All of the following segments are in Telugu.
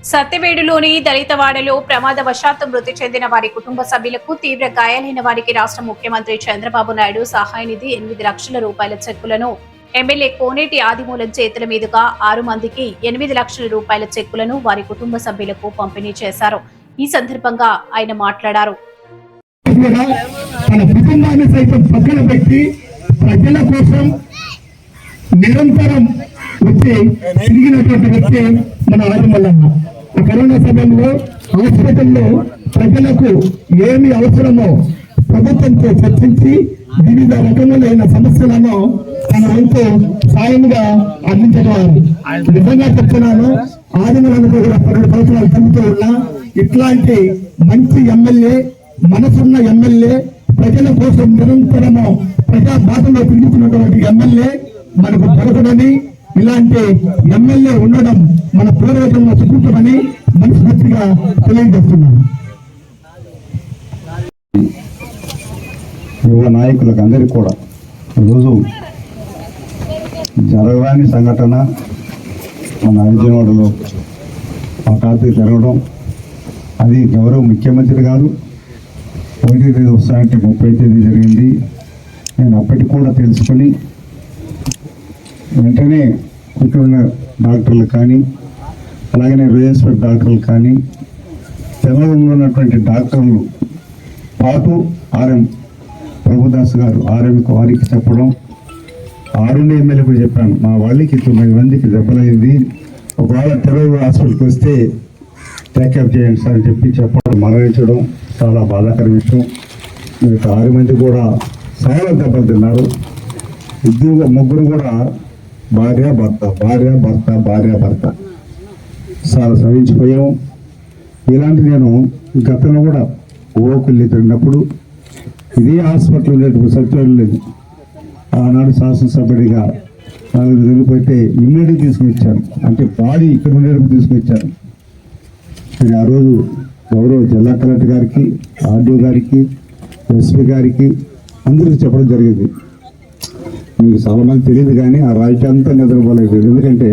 సత్యవేడులోని దళితవాడలో ప్రమాదవశాత్తు మృతి చెందిన వారి కుటుంబ సభ్యులకు తీవ్ర గాయాలైన వారికి రాష్ట్ర ముఖ్యమంత్రి చంద్రబాబు నాయుడు సహాయ నిధి 8 లక్షల రూపాయల చెక్కులను ఎమ్మెల్యే కోనేటి ఆదిమూలం చేతుల మీదుగా 6 మందికి 8 లక్షల రూపాయల చెక్కులను వారి కుటుంబ సభ్యులకు పంపిణీ చేశారు. ఈ సందర్భంగా ఆయన మాట్లాడారు. నిరంతరం వచ్చి తిరిగినటువంటి వ్యక్తి మన ఆదిమల్లన్న. కరోనా సమయంలో హాస్పిటల్లో ప్రజలకు ఏమి అవసరమో ప్రభుత్వంతో చర్చించి వివిధ రకములైన సమస్యలను తన వంతు సాయంగా అందించడం. నిజంగా చెప్తున్నాను, ఆదిమలను కూడా 12 సంవత్సరాలు తిరుగుతూ ఉన్నా ఇట్లాంటి మంచి ఎమ్మెల్యే, మనసున్న ఎమ్మెల్యే, ప్రజల కోసం నిరంతరము ప్రజా బాధలో తిరుగుతున్నటువంటి ఎమ్మెల్యే మనకు దొరకదని, ఇలాంటి ఎమ్మెల్యే ఉండడం మన పూర్వజంలో సుకృతమని మనస్ఫూర్తిగా తెలియజేస్తున్నాను. యువ నాయకులకు అందరికీ కూడా ఈరోజు జరగని సంఘటన మన విజయవాడలో ఆ ఖాతా జరగడం, అది గౌరవ ముఖ్యమంత్రి గారు 1 తేదీ వస్తాయంటే 30 తేదీ జరిగింది. నేను అప్పటికి కూడా తెలుసుకొని వెంటనే ఇక్కడ ఉన్న డాక్టర్లు కానీ, అలాగనే రిజిస్టర్డ్ డాక్టర్లు కానీ, తెలంగాణలో ఉన్నటువంటి డాక్టర్లు పాటు ఆర్ఎం ప్రభుదాస్ గారు ఆర్ఎంకి వారికి చెప్పడం, ఆరుండే ఎమ్మెల్యేకు చెప్పాను, మా వాళ్ళకి 9 మందికి దెబ్బలైంది, ఒకవేళ తెలంగాణ హాస్పిటల్కి వస్తే టేకప్ చేయండి సార్ అని చెప్పడం, మరణించడం చాలా బాధాకర విషయం. 6 మంది కూడా చాలా దెబ్బలు తిన్నారు. ముగ్గురు కూడా భార్య భర్త చాలా శ్రమించిపోయాము. ఇలాంటి నేను గతంలో కూడా ఓకుల్లి తిరిగినప్పుడు ఇదే హాస్పిటల్ ఉండేటప్పుడు సత్యం లేదు. ఆనాడు శాసనసభ్యుడిగా 4 వెళ్ళిపోతే ఇమ్మీడియట్గా తీసుకుని వచ్చాను, అంటే బాడీ ఇక్కడ ఉండేటప్పుడు తీసుకుని వచ్చాను. నేను ఆ రోజు గౌరవ జిల్లా కలెక్టర్ గారికి, ఆర్డీఓ గారికి, ఎస్పీ గారికి అందరికీ చెప్పడం జరిగింది. మీకు చాలా మంది తెలియదు కానీ ఆ రాజకీయ అంతా నిద్రపోలేదు. ఎందుకంటే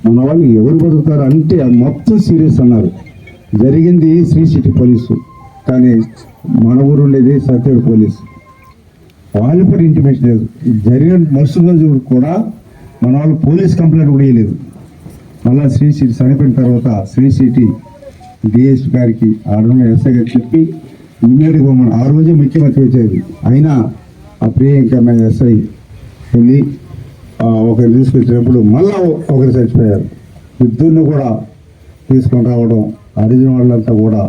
మన వాళ్ళు ఎవరు బతుకుతారు అంటే మొత్తం సీరియస్ అన్నారు. జరిగింది శ్రీ సిటీ పోలీసు, కానీ మన ఊరు ఉండేది సత్యవేడు పోలీసు. వాళ్ళు కూడా ఇంటిమేషన్ లేదు. జరిగిన మరుసటి రోజు కూడా మన వాళ్ళు పోలీస్ కంప్లైంట్ కూడా ఇవ్వలేదు. మళ్ళీ శ్రీ సిటీ చనిపోయిన తర్వాత శ్రీ సిటీ డిఎస్పీ గారికి, ఆడమే ఎస్ఐ గారికి చెప్పి ఇమ్మీడియట్గా పోమని. ఆ రోజే ముఖ్యమంత్రి వచ్చేది. అయినా ఆ ప్రియాంక ఎస్ఐ వెళ్ళి ఒకరు తీసుకొచ్చినప్పుడు మళ్ళా ఒకరు చచ్చిపోయారు. ఇద్దరిని కూడా తీసుకొని రావడం అడిగిన వాళ్ళంతా కూడా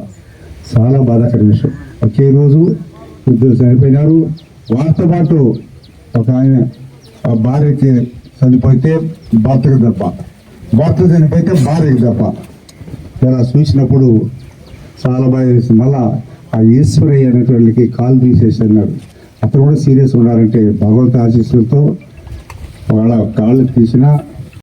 చాలా బాధాకర విషయం. ఒకే రోజు 2 చనిపోయినారు. వారితో పాటు ఒక ఆయన భార్యకి చనిపోతే భర్తకు దెబ్బ, భర్త చనిపోతే భార్యకి దెబ్బ. ఇలా చూసినప్పుడు చాలా బాగా వేసింది. మళ్ళా ఆ ఈశ్వరయ్య అనేటువంటి కాలు తీసేసి అన్నాడు. అతను కూడా సీరియస్ ఉన్నారంటే భగవంతు ఆశీస్సులతో వాళ్ళ కాళ్ళు తీసినా